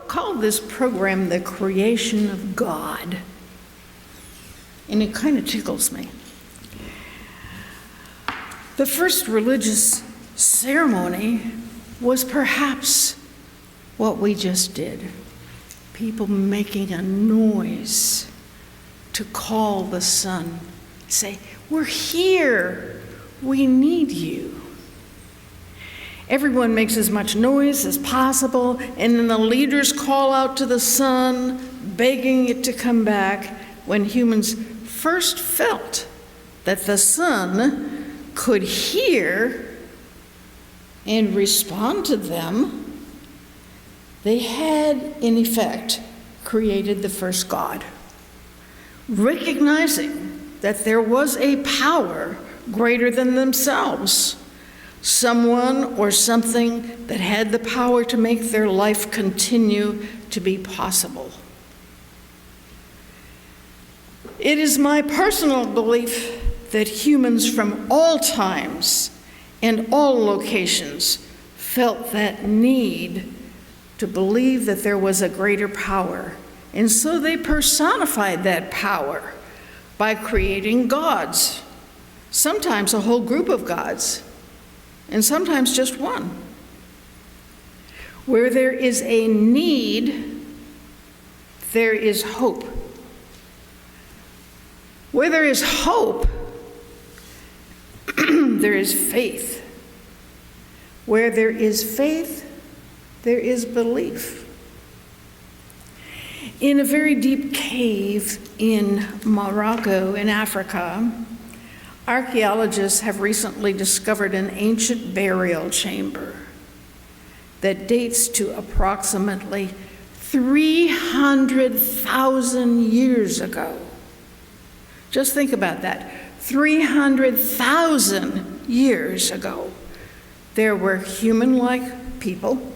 call this program The Creation of God, and it kind of tickles me. The first religious ceremony was perhaps what we just did. People making a noise to call the sun, say, "We're here, we need you." Everyone makes as much noise as possible, and then the leaders call out to the sun, begging it to come back. When humans first felt that the sun could hear and respond to them, they had, in effect, created the first God, recognizing that there was a power greater than themselves, someone or something that had the power to make their life continue to be possible. It is my personal belief that humans from all times and all locations felt that need to believe that there was a greater power, and so they personified that power by creating gods, sometimes a whole group of gods, and sometimes just one. Where there is a need, there is hope. Where there is hope, there is faith. Where there is faith, there is belief. In a very deep cave in Morocco, in Africa, archaeologists have recently discovered an ancient burial chamber that dates to approximately 300,000 years ago. Just think about that. 300,000 years ago, there were human-like people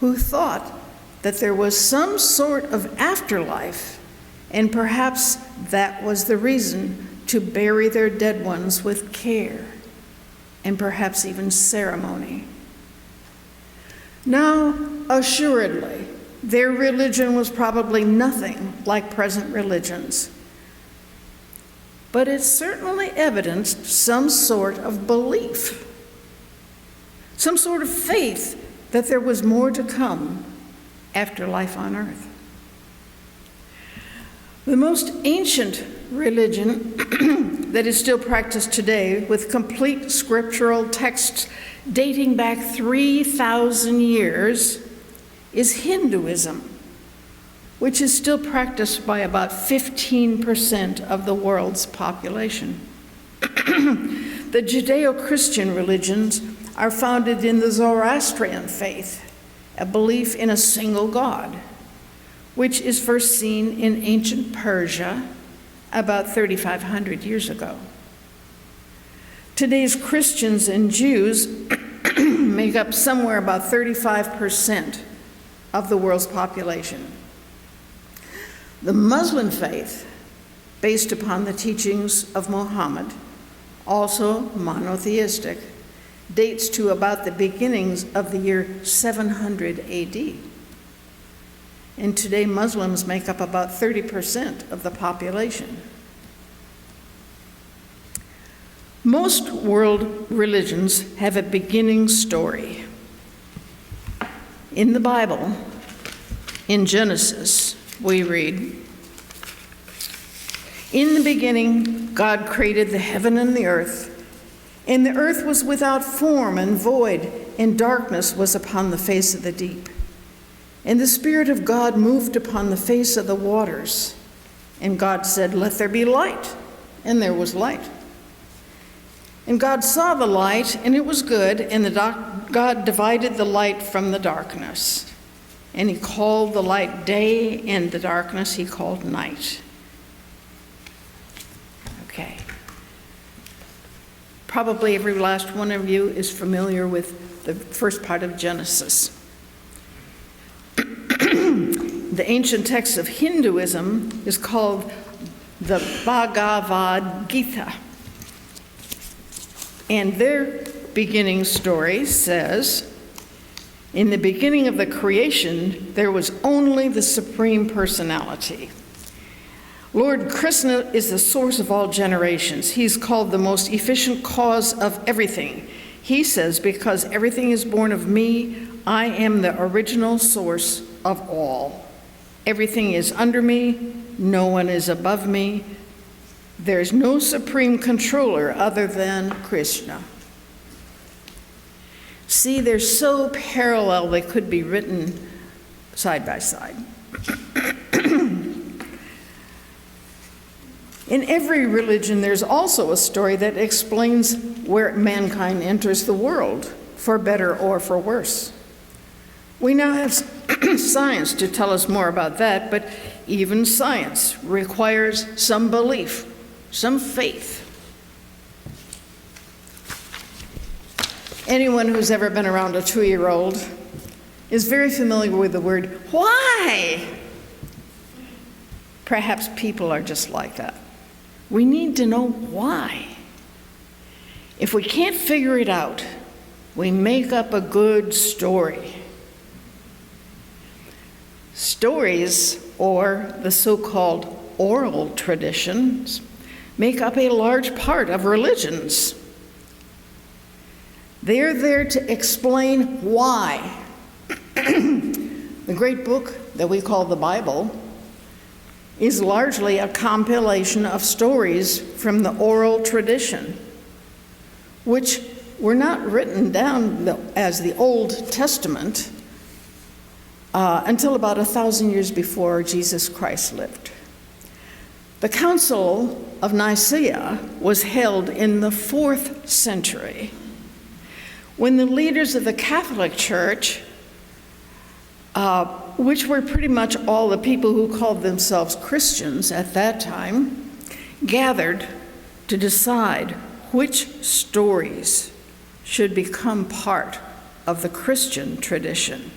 who thought that there was some sort of afterlife, and perhaps that was the reason to bury their dead ones with care and perhaps even ceremony. Now, assuredly, their religion was probably nothing like present religions, but it certainly evidenced some sort of belief, some sort of faith that there was more to come after life on earth. The most ancient religion that is still practiced today, with complete scriptural texts dating back 3,000 years, is Hinduism, which is still practiced by about 15% of the world's population. The Judeo-Christian religions are founded in the Zoroastrian faith, a belief in a single God, which is first seen in ancient Persia about 3,500 years ago. Today's Christians and Jews make up somewhere about 35% of the world's population. The Muslim faith, based upon the teachings of Muhammad, also monotheistic, dates to about the beginnings of the year 700 AD. And today Muslims make up about 30% of the population. Most world religions have a beginning story. In the Bible, in Genesis, we read, "In the beginning, God created the heaven and the earth was without form and void, and darkness was upon the face of the deep. And the Spirit of God moved upon the face of the waters. And God said, 'Let there be light.' And there was light. And God saw the light, and it was good, and God divided the light from the darkness. And he called the light day, and the darkness he called night." Okay. Probably every last one of you is familiar with the first part of Genesis. The ancient text of Hinduism is called the Bhagavad Gita. And their beginning story says, In the beginning of the creation, there was only the Supreme Personality. Lord Krishna is the source of all generations. He's called the most efficient cause of everything. He says, because everything is born of me, I am the original source of all. Everything is under me, no one is above me. There's no supreme controller other than Krishna. See, they're so parallel they could be written side by side. In every religion, there's also a story that explains where mankind enters the world, for better or for worse. We now have science to tell us more about that, but even science requires some belief, some faith. Anyone who's ever been around a 2-year-old is very familiar with the word why. Perhaps people are just like that. We need to know why. If we can't figure it out, we make up a good story. Stories, or the so-called oral traditions, make up a large part of religions. They're there to explain why. The great book that we call the Bible is largely a compilation of stories from the oral tradition, which were not written down as the Old Testament until about 1,000 years before Jesus Christ lived. The Council of Nicaea was held in the 4th century, when the leaders of the Catholic Church, which were pretty much all the people who called themselves Christians at that time, gathered to decide which stories should become part of the Christian tradition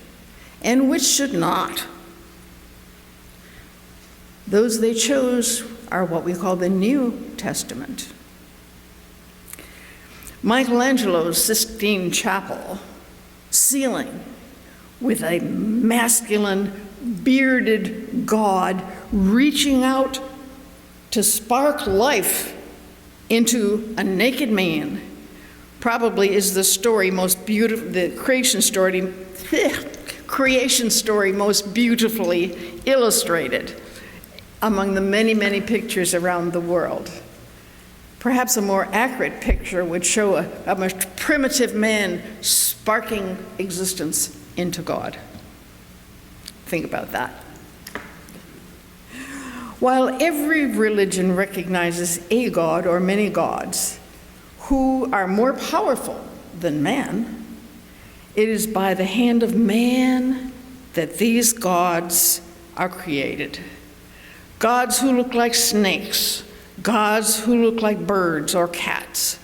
and which should not. Those they chose are what we call the New Testament. Michelangelo's Sistine Chapel ceiling with a masculine, bearded God reaching out to spark life into a naked man probably is the story most beautiful, the creation story most beautifully illustrated among the many, many pictures around the world. Perhaps a more accurate picture would show a much primitive man sparking existence into God. Think about that. While every religion recognizes a god or many gods who are more powerful than man, it is by the hand of man that these gods are created. Gods who look like snakes, gods who look like birds or cats,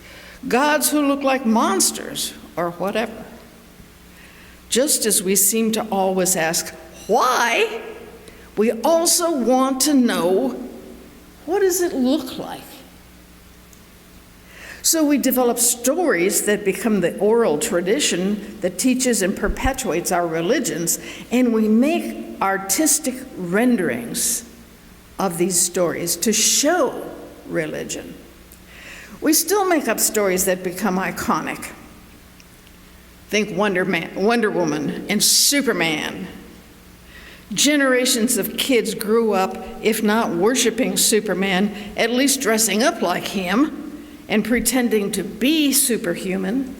gods who look like monsters or whatever. Just as we seem to always ask, why? We also want to know, what does it look like? So we develop stories that become the oral tradition that teaches and perpetuates our religions, and we make artistic renderings of these stories to show religion. We still make up stories that become iconic. Think Wonder Woman and Superman. Generations of kids grew up, if not worshiping Superman, at least dressing up like him and pretending to be superhuman.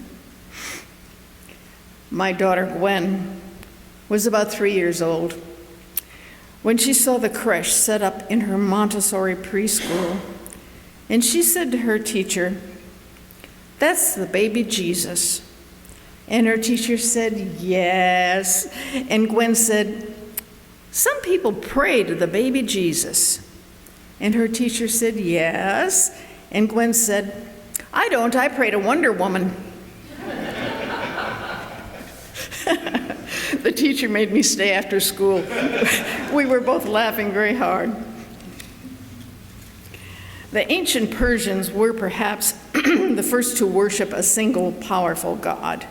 My daughter Gwen was about 3 years old when she saw the creche set up in her Montessori preschool, and she said to her teacher, "That's the baby Jesus." And her teacher said, "Yes." And Gwen said, "Some people pray to the baby Jesus." And her teacher said, "Yes." And Gwen said, "I don't, I pray to Wonder Woman." The teacher made me stay after school. We were both laughing very hard. The ancient Persians were perhaps the first to worship a single powerful God.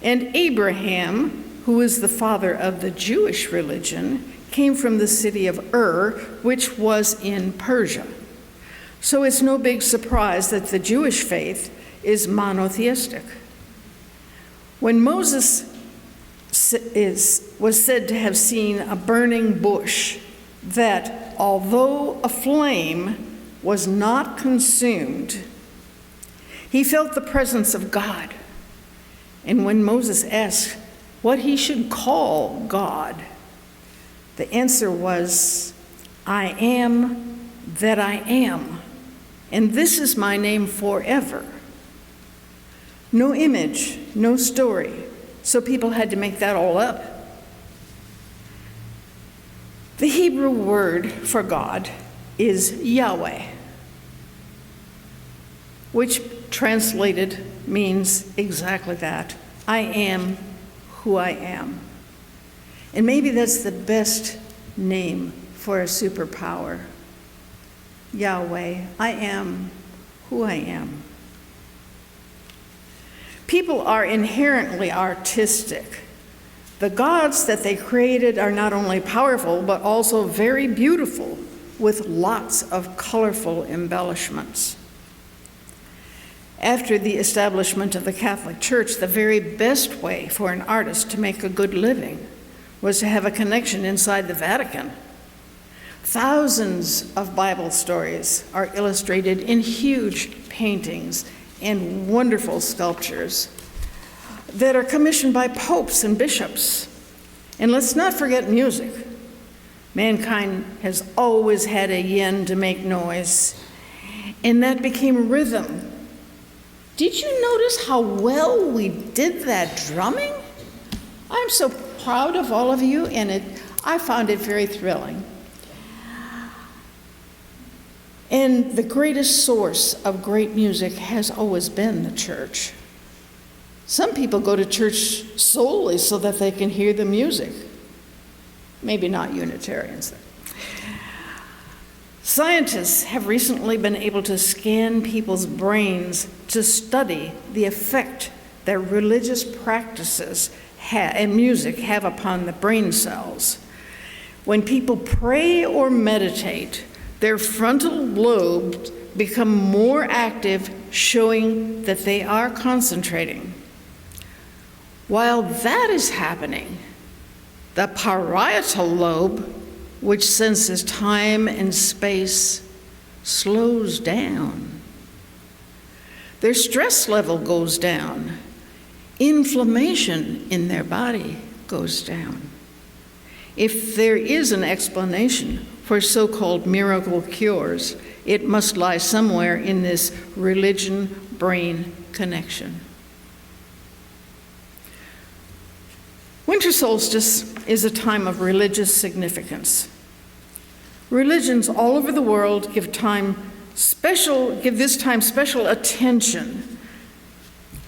And Abraham, who is the father of the Jewish religion, came from the city of Ur, which was in Persia. So it's no big surprise that the Jewish faith is monotheistic. When Moses was said to have seen a burning bush that, although aflame, was not consumed, he felt the presence of God. And when Moses asked what he should call God, the answer was, "I am that I am, and this is my name forever." No image, no story, so people had to make that all up. The Hebrew word for God is Yahweh, which translated means exactly that. I am who I am. And maybe that's the best name for a superpower. Yahweh, I am who I am. People are inherently artistic. The gods that they created are not only powerful, but also very beautiful, with lots of colorful embellishments. After the establishment of the Catholic Church, the very best way for an artist to make a good living was to have a connection inside the Vatican. Thousands of Bible stories are illustrated in huge paintings and wonderful sculptures that are commissioned by popes and bishops. And let's not forget music. Mankind has always had a yin to make noise, and that became rhythm. Did you notice how well we did that drumming? I'm so proud of all of you, and I found it very thrilling. And the greatest source of great music has always been the church. Some people go to church solely so that they can hear the music. Maybe not Unitarians. Scientists have recently been able to scan people's brains to study the effect that religious practices and music have upon the brain cells. When people pray or meditate, their frontal lobes become more active, showing that they are concentrating. While that is happening, the parietal lobe, which senses time and space, slows down. Their stress level goes down. Inflammation in their body goes down. If there is an explanation for so-called miracle cures, it must lie somewhere in this religion-brain connection. Winter solstice is a time of religious significance. Religions all over the world give this time special attention.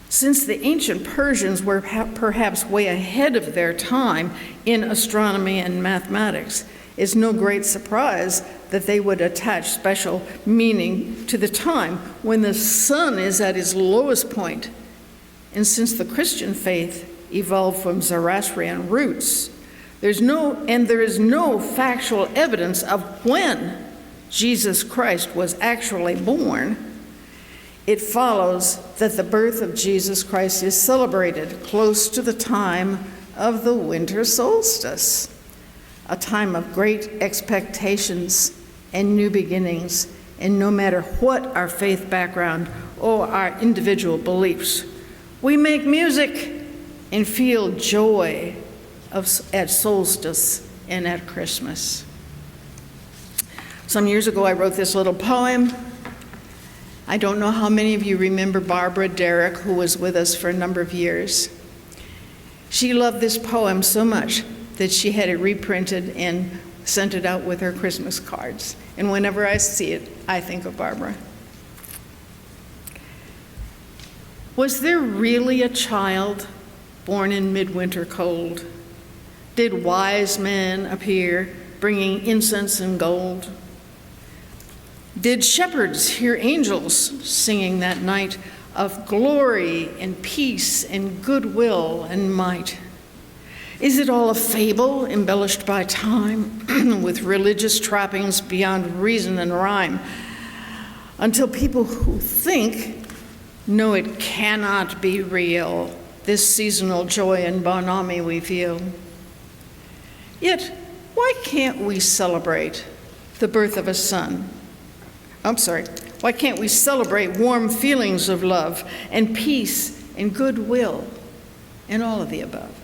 Since the ancient Persians were perhaps way ahead of their time in astronomy and mathematics, it's no great surprise that they would attach special meaning to the time when the sun is at its lowest point. And since the Christian faith evolved from Zoroastrian roots, there is no factual evidence of when Jesus Christ was actually born. It follows that the birth of Jesus Christ is celebrated close to the time of the winter solstice, a time of great expectations and new beginnings. And no matter what our faith background or our individual beliefs, we make music and feel joy at solstice and at Christmas. Some years ago, I wrote this little poem. I don't know how many of you remember Barbara Derrick, who was with us for a number of years. She loved this poem so much that she had it reprinted and sent it out with her Christmas cards. And whenever I see it, I think of Barbara. Was there really a child born in midwinter cold? Did wise men appear, bringing incense and gold? Did shepherds hear angels singing that night of glory and peace and goodwill and might? Is it all a fable embellished by time with religious trappings beyond reason and rhyme, until people who think know it cannot be real, this seasonal joy and bonhomie we feel? Yet, why can't we celebrate the birth of a son? Why can't we celebrate warm feelings of love and peace and goodwill and all of the above?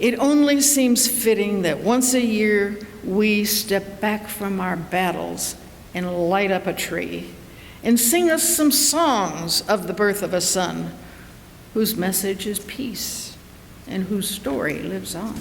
It only seems fitting that once a year we step back from our battles and light up a tree and sing us some songs of the birth of a son whose message is peace and whose story lives on.